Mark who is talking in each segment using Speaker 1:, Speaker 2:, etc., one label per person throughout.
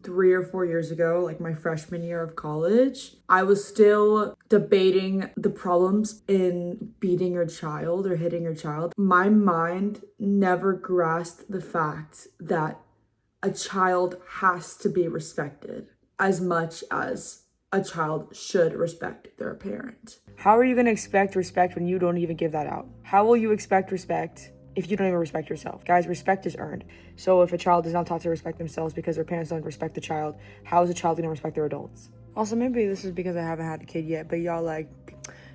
Speaker 1: 3 or 4 years ago, like my freshman year of college, I was still debating the problems in beating your child or hitting your child. My mind never grasped the fact that a child has to be respected as much as a child should respect their parent. How are you going to expect respect when you don't even give that out? How will you expect respect if you don't even respect yourself? Guys, respect is earned. So if a child is not taught to respect themselves because their parents don't respect the child, how is a child going to respect their adults? Also, maybe this is because I haven't had a kid yet, but y'all, like,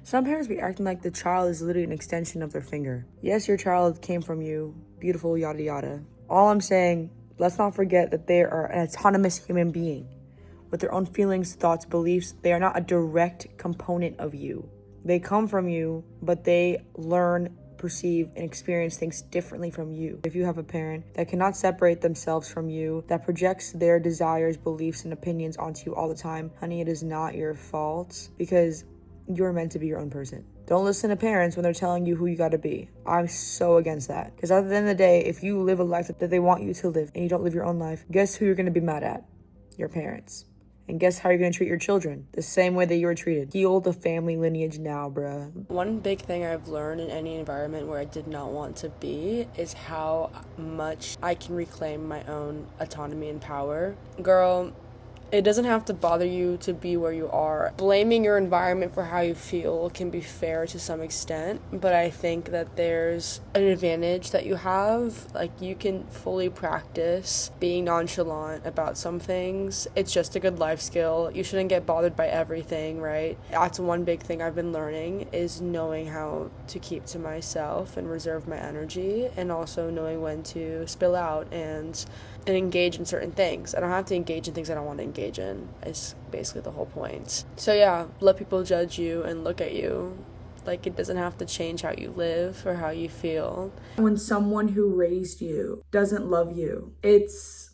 Speaker 1: some parents be acting like the child is literally an extension of their finger. Yes, your child came from you, beautiful, yada yada. All I'm saying, let's not forget that they are an autonomous human being with their own feelings, thoughts, beliefs. They are not a direct component of you. They come from you, but they learn, perceive, and experience things differently from you. If you have a parent that cannot separate themselves from you, that projects their desires, beliefs, and opinions onto you all the time, honey, it is not your fault, because you're meant to be your own person. Don't listen to parents when they're telling you who you gotta be. I'm so against that. Because at the end of the day, if you live a life that they want you to live and you don't live your own life, guess who you're gonna be mad at? Your parents. And guess how you're going to treat your children? The same way that you were treated. Heal the family lineage now, bruh.
Speaker 2: One big thing I've learned in any environment where I did not want to be is how much I can reclaim my own autonomy and power. Girl, it doesn't have to bother you to be where you are. Blaming your environment for how you feel can be fair to some extent, but I think that there's an advantage that you have. Like, you can fully practice being nonchalant about some things. It's just a good life skill. You shouldn't get bothered by everything, right? That's one big thing I've been learning, is knowing how to keep to myself and reserve my energy, and also knowing when to spill out and engage in certain things. I don't have to engage in things I don't want to engage in. It's basically the whole point. So yeah, let people judge you and look at you. Like, it doesn't have to change how you live or how you feel.
Speaker 1: When someone who raised you doesn't love you, it's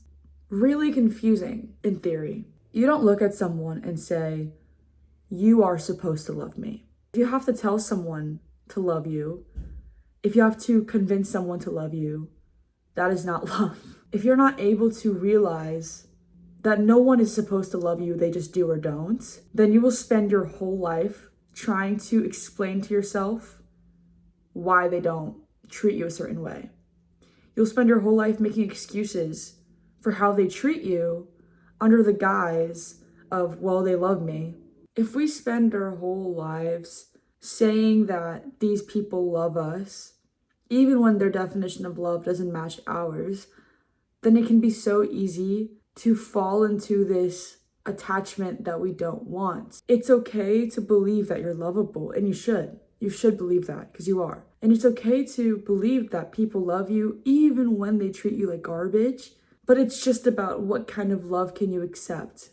Speaker 1: really confusing in theory. You don't look at someone and say, you are supposed to love me. If you have to tell someone to love you, if you have to convince someone to love you, that is not love. If you're not able to realize that no one is supposed to love you, they just do or don't, then you will spend your whole life trying to explain to yourself why they don't treat you a certain way. You'll spend your whole life making excuses for how they treat you under the guise of, well, they love me. If we spend our whole lives saying that these people love us, even when their definition of love doesn't match ours, then it can be so easy to fall into this attachment that we don't want. It's okay to believe that you're lovable, and you should. You should believe that, because you are. And it's okay to believe that people love you even when they treat you like garbage, but it's just about what kind of love can you accept.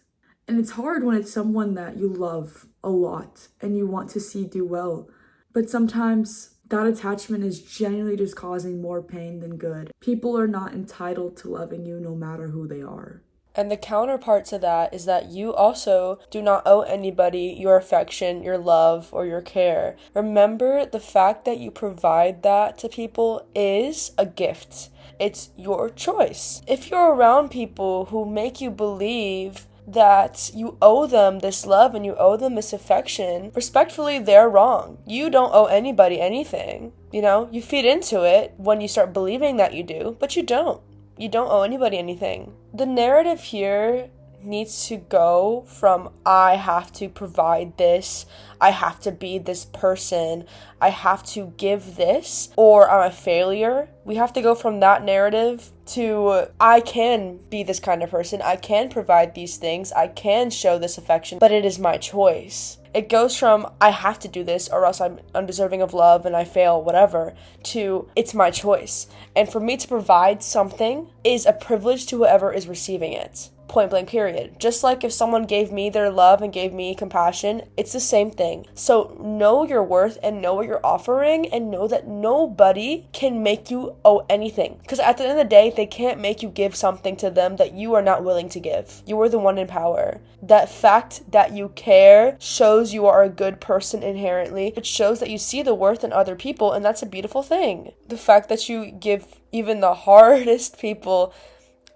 Speaker 1: And it's hard when it's someone that you love a lot and you want to see do well, but sometimes that attachment is genuinely just causing more pain than good. People are not entitled to loving you no matter who they are.
Speaker 2: And the counterpart to that is that you also do not owe anybody your affection, your love, or your care. Remember, the fact that you provide that to people is a gift. It's your choice. If you're around people who make you believe that you owe them this love and you owe them this affection, respectfully, they're wrong. You don't owe anybody anything. You know, you feed into it when you start believing that you do, but you don't. You don't owe anybody anything. The narrative here needs to go from, I have to provide this, I have to be this person, I have to give this, or I'm a failure. We have to go from that narrative to, I can be this kind of person, I can provide these things, I can show this affection, but it is my choice. It goes from, I have to do this or else I'm undeserving of love and I fail, whatever, to, it's my choice. And for me to provide something is a privilege to whoever is receiving it. Point blank, period. Just like if someone gave me their love and gave me compassion, it's the same thing. So know your worth and know what you're offering, and know that nobody can make you owe anything. Because at the end of the day, they can't make you give something to them that you are not willing to give. You are the one in power. That fact that you care shows you are a good person inherently. It shows that you see the worth in other people, and that's a beautiful thing. The fact that you give even the hardest people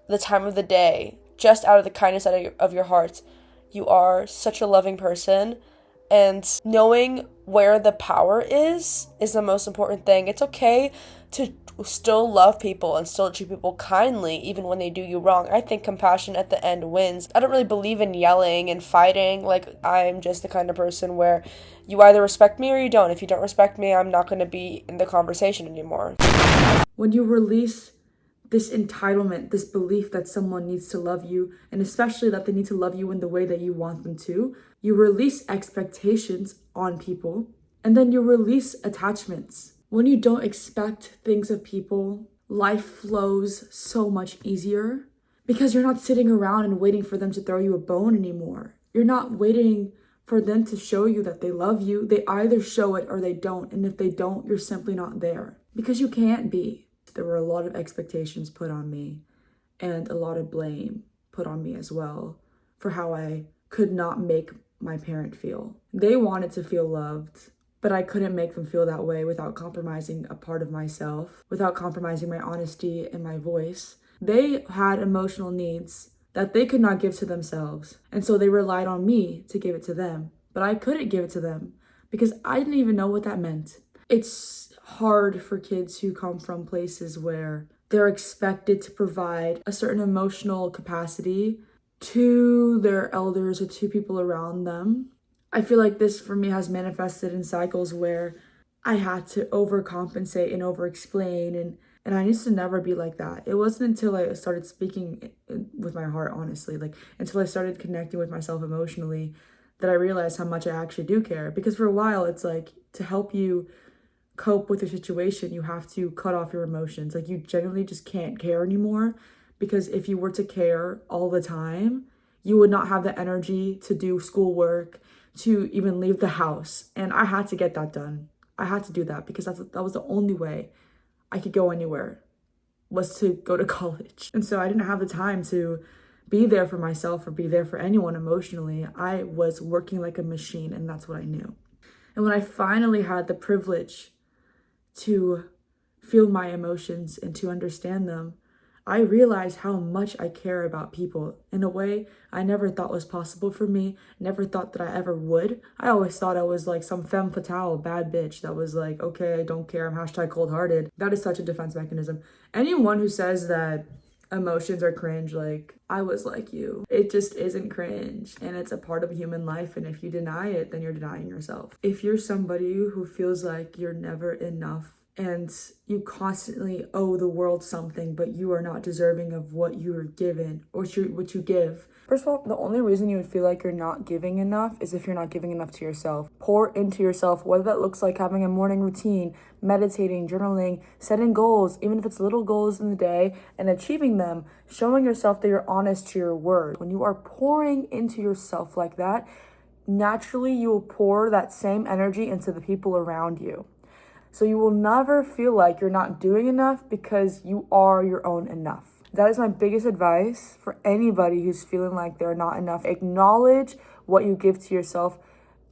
Speaker 2: the time of the day, just out of the kindness of your heart. You are such a loving person, and knowing where the power is the most important thing. It's okay to still love people and still treat people kindly even when they do you wrong. I think compassion at the end wins. I don't really believe in yelling and fighting. Like, I'm just the kind of person where you either respect me or you don't. If you don't respect me, I'm not going to be in the conversation anymore.
Speaker 1: When you release this entitlement, this belief that someone needs to love you, and especially that they need to love you in the way that you want them to, you release expectations on people, and then you release attachments. When you don't expect things of people, life flows so much easier because you're not sitting around and waiting for them to throw you a bone anymore. You're not waiting for them to show you that they love you. They either show it or they don't, and if they don't, you're simply not there because you can't be. There were a lot of expectations put on me and a lot of blame put on me as well for how I could not make my parent feel. They wanted to feel loved, but I couldn't make them feel that way without compromising a part of myself, without compromising my honesty and my voice. They had emotional needs that they could not give to themselves, and so they relied on me to give it to them, but I couldn't give it to them because I didn't even know what that meant. It's hard for kids who come from places where they're expected to provide a certain emotional capacity to their elders or to people around them. I feel like this for me has manifested in cycles where I had to overcompensate and over-explain, and I used to never be like that. It wasn't until I started speaking with my heart, honestly, like until I started connecting with myself emotionally, that I realized how much I actually do care. Because for a while, it's like, to help you cope with your situation, you have to cut off your emotions. Like, you genuinely just can't care anymore, because if you were to care all the time, you would not have the energy to do schoolwork, to even leave the house. And I had to get that done. I had to do that because that was the only way I could go anywhere, was to go to college. And so I didn't have the time to be there for myself or be there for anyone emotionally. I was working like a machine, and that's what I knew. And when I finally had the privilege to feel my emotions and to understand them, I realized how much I care about people in a way I never thought was possible for me, never thought that I ever would. I always thought I was like some femme fatale, bad bitch that was like, okay, I don't care, I'm hashtag cold-hearted. That is such a defense mechanism. Anyone who says that emotions are cringe, like, I was like you. It just isn't cringe, and it's a part of human life, and if you deny it, then you're denying yourself. If you're somebody who feels like you're never enough and you constantly owe the world something, but you are not deserving of what you are given or what you give. First of all, the only reason you would feel like you're not giving enough is if you're not giving enough to yourself. Pour into yourself, whether that looks like having a morning routine, meditating, journaling, setting goals, even if it's little goals in the day, and achieving them, showing yourself that you're honest to your word. When you are pouring into yourself like that, naturally you will pour that same energy into the people around you. So you will never feel like you're not doing enough because you are your own enough. That is my biggest advice for anybody who's feeling like they're not enough. Acknowledge what you give to yourself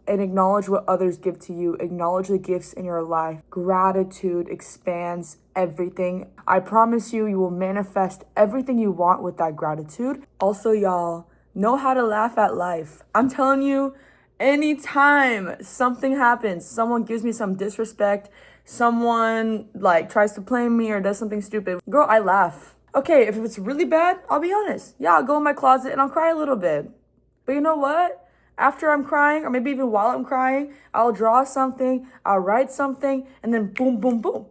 Speaker 1: and acknowledge what others give to you. Acknowledge the gifts in your life. Gratitude expands everything. I promise you, you will manifest everything you want with that gratitude. Also, y'all, know how to laugh at life. I'm telling you, anytime something happens, someone gives me some disrespect, someone like tries to play me or does something stupid, girl, I laugh. Okay, if it's really bad, I'll be honest. Yeah, I'll go in my closet and I'll cry a little bit. But you know what? After I'm crying, or maybe even while I'm crying, I'll draw something, I'll write something, and then boom, boom, boom.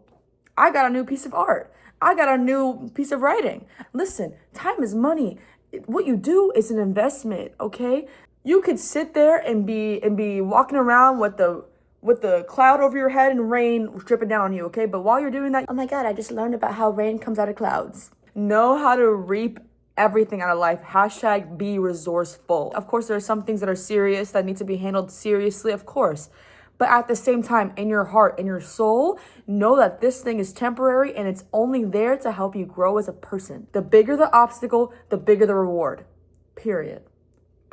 Speaker 1: I got a new piece of art. I got a new piece of writing. Listen, time is money. What you do is an investment, okay? You could sit there and be walking around with the cloud over your head and rain dripping down on you, okay? But while you're doing that, oh my God, I just learned about how rain comes out of clouds. Know how to reap everything out of life. Hashtag be resourceful. Of course, there are some things that are serious that need to be handled seriously, of course. But at the same time, in your heart, in your soul, know that this thing is temporary and it's only there to help you grow as a person. The bigger the obstacle, the bigger the reward. Period.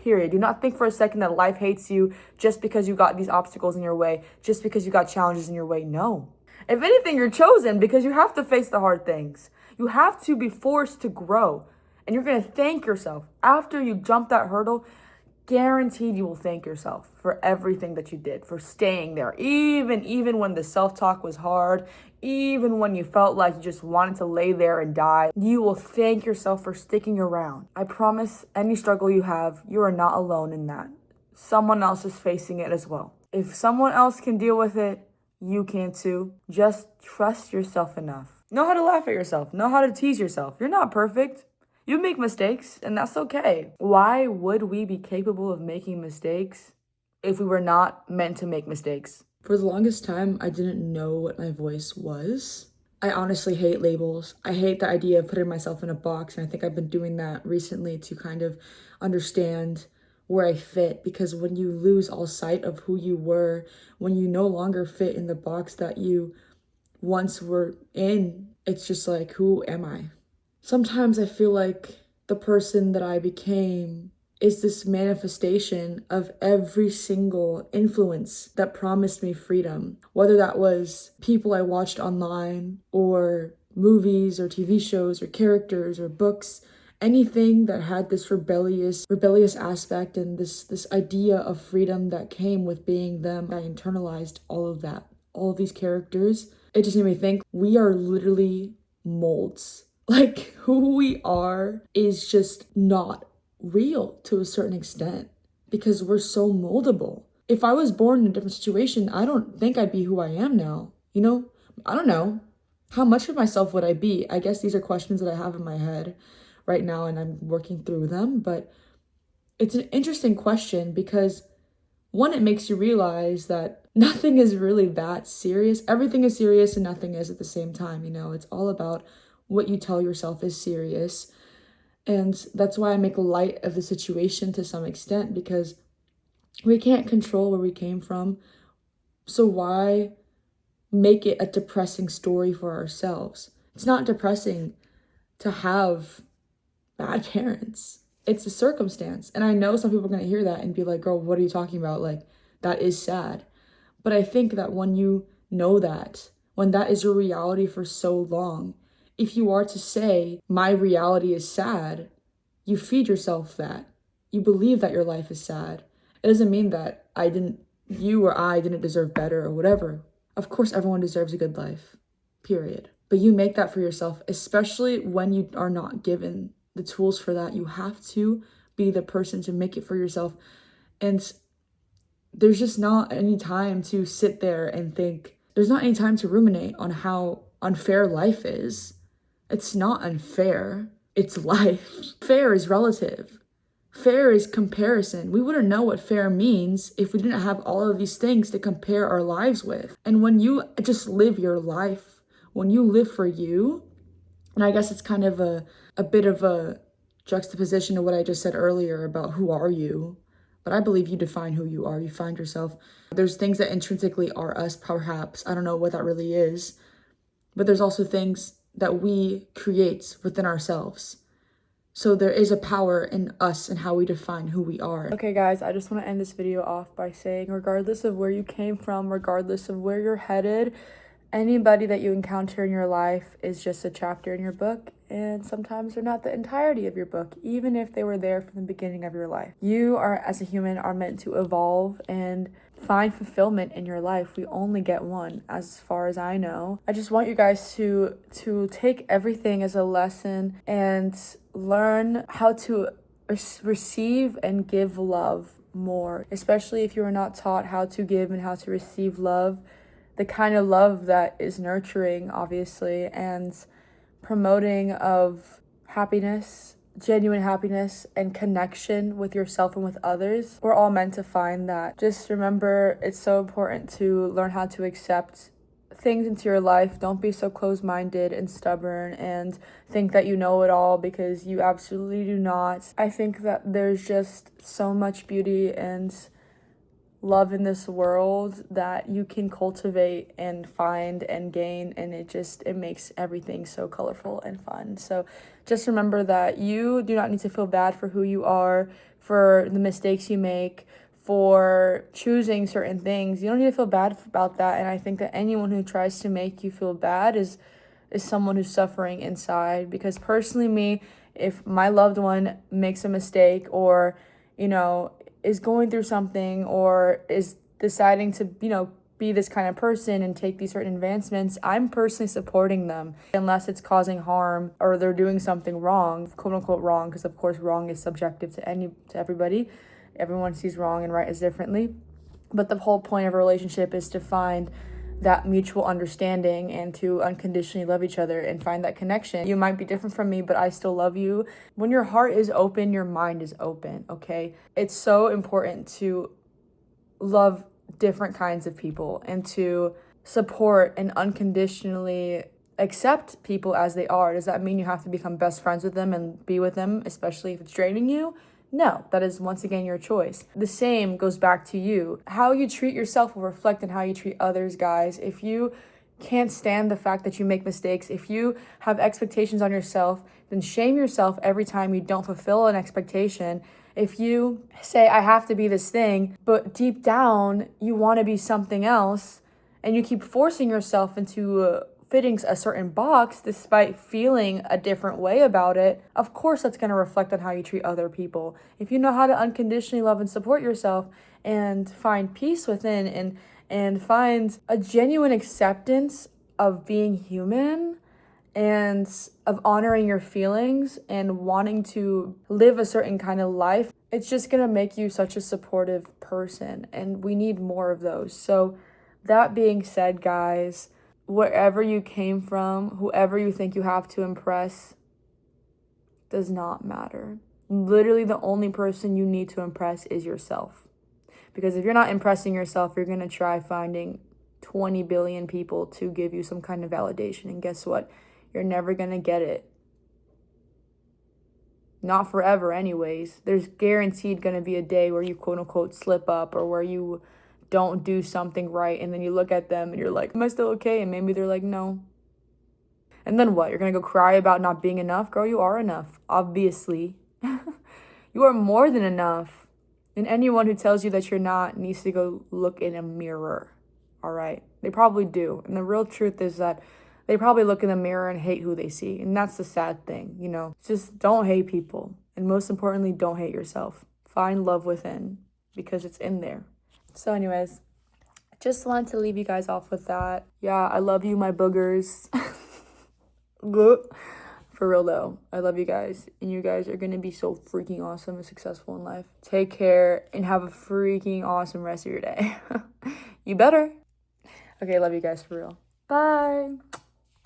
Speaker 1: Do not think for a second that life hates you just because you got these obstacles in your way, just because you got challenges in your way. No. If anything, you're chosen because you have to face the hard things. You have to be forced to grow. And you're going to thank yourself. After you jump that hurdle, guaranteed you will thank yourself for everything that you did, for staying there. Even when the self-talk was hard, even when you felt like you just wanted to lay there and die, you will thank yourself for sticking around. I promise any struggle you have, you are not alone in that. Someone else is facing it as well. If someone else can deal with it, you can too. Just trust yourself enough. Know how to laugh at yourself. Know how to tease yourself. You're not perfect. You make mistakes, and that's okay. Why would we be capable of making mistakes if we were not meant to make mistakes? For the longest time, I didn't know what my voice was. I honestly hate labels. I hate the idea of putting myself in a box, and I think I've been doing that recently to kind of understand where I fit, because when you lose all sight of who you were, when you no longer fit in the box that you once were in, it's just like, who am I? Sometimes I feel like the person that I became is this manifestation of every single influence that promised me freedom, whether that was people I watched online or movies or TV shows or characters or books, anything that had this rebellious aspect and this idea of freedom that came with being them. I internalized all of that, all of these characters. It just made me think we are literally molds. Like, who we are is just not real to a certain extent because we're so moldable. If I was born in a different situation, I don't think I'd be who I am now. You know, I don't know. How much of myself would I be? I guess these are questions that I have in my head right now and I'm working through them. But it's an interesting question because, one, it makes you realize that nothing is really that serious. Everything is serious and nothing is at the same time. You know, it's all about what you tell yourself is serious. And that's why I make light of the situation to some extent, because we can't control where we came from. So why make it a depressing story for ourselves? It's not depressing to have bad parents. It's a circumstance. And I know some people are going to hear that and be like, girl, what are you talking about? Like, that is sad. But I think that when you know that, when that is your reality for so long, if you are to say, my reality is sad, you feed yourself that. You believe that your life is sad. It doesn't mean that you or I didn't deserve better or whatever. Of course, everyone deserves a good life, period. But you make that for yourself, especially when you are not given the tools for that. You have to be the person to make it for yourself. And there's just not any time to sit there and think. There's not any time to ruminate on how unfair life is. It's not unfair. It's life. Fair is relative. Fair is comparison. We wouldn't know what fair means if we didn't have all of these things to compare our lives with. And when you just live your life, when you live for you, and I guess it's kind of a bit of a juxtaposition to what I just said earlier about who are you. But I believe you define who you are. You find yourself. There's things that intrinsically are us, perhaps. I don't know what that really is. But there's also things that we create within ourselves. So there is a power in us and how we define who we are. Okay, guys, I just want to end this video off by saying, regardless of where you came from, regardless of where you're headed, anybody that you encounter in your life is just a chapter in your book. And sometimes they're not the entirety of your book, even if they were there from the beginning of your life. You are, as a human, are meant to evolve and find fulfillment in your life. We only get one, as far as I know. I just want you guys to take everything as a lesson and learn how to receive and give love more, especially if you are not taught how to give and how to receive love, the kind of love that is nurturing, obviously, and promoting of happiness, genuine happiness, and connection with yourself and with others. We're all meant to find that. Just remember, it's so important to learn how to accept things into your life. Don't be so closed-minded and stubborn and think that you know it all, because you absolutely do not. I think that there's just so much beauty and love in this world that you can cultivate and find and gain, and it makes everything so colorful and fun. So just remember that you do not need to feel bad for who you are, for the mistakes you make, for choosing certain things. You don't need to feel bad about that. And I think that anyone who tries to make you feel bad is someone who's suffering inside. Because personally, me, if my loved one makes a mistake or, is going through something or is deciding to, be this kind of person and take these certain advancements, I'm personally supporting them unless it's causing harm or they're doing something wrong, quote unquote wrong, because of course wrong is subjective to everybody. Everyone sees wrong and right as differently. But the whole point of a relationship is to find that mutual understanding and to unconditionally love each other and find that connection. You might be different from me, but I still love you. When your heart is open, your mind is open, okay? It's so important to love different kinds of people and to support and unconditionally accept people as they are. Does that mean you have to become best friends with them and be with them, especially if it's draining you? No, that is once again your choice. The same goes back to you. How you treat yourself will reflect on how you treat others, guys. If you can't stand the fact that you make mistakes, if you have expectations on yourself, then shame yourself every time you don't fulfill an expectation. If you say, I have to be this thing, but deep down you want to be something else, and you keep forcing yourself into fitting a certain box despite feeling a different way about it, of course that's going to reflect on how you treat other people. If you know how to unconditionally love and support yourself and find peace within and find a genuine acceptance of being human and of honoring your feelings and wanting to live a certain kind of life, it's just going to make you such a supportive person, and we need more of those. So that being said, guys, wherever you came from, whoever you think you have to impress does not matter. Literally the only person you need to impress is yourself. Because if you're not impressing yourself, you're going to try finding 20 billion people to give you some kind of validation. And guess what? You're never going to get it. Not forever anyways. There's guaranteed going to be a day where you quote unquote slip up or where you don't do something right, and then you look at them and you're like, am I still okay? And maybe they're like, no. And then what? You're gonna go cry about not being enough? Girl, you are enough, obviously. You are more than enough. And anyone who tells you that you're not needs to go look in a mirror, all right? They probably do. And the real truth is that they probably look in the mirror and hate who they see. And that's the sad thing, Just don't hate people. And most importantly, don't hate yourself. Find love within, because it's in there. So anyways, just wanted to leave you guys off with that. Yeah, I love you, my boogers. For real though, I love you guys. And you guys are going to be so freaking awesome and successful in life. Take care and have a freaking awesome rest of your day. You better. Okay, love you guys for real. Bye.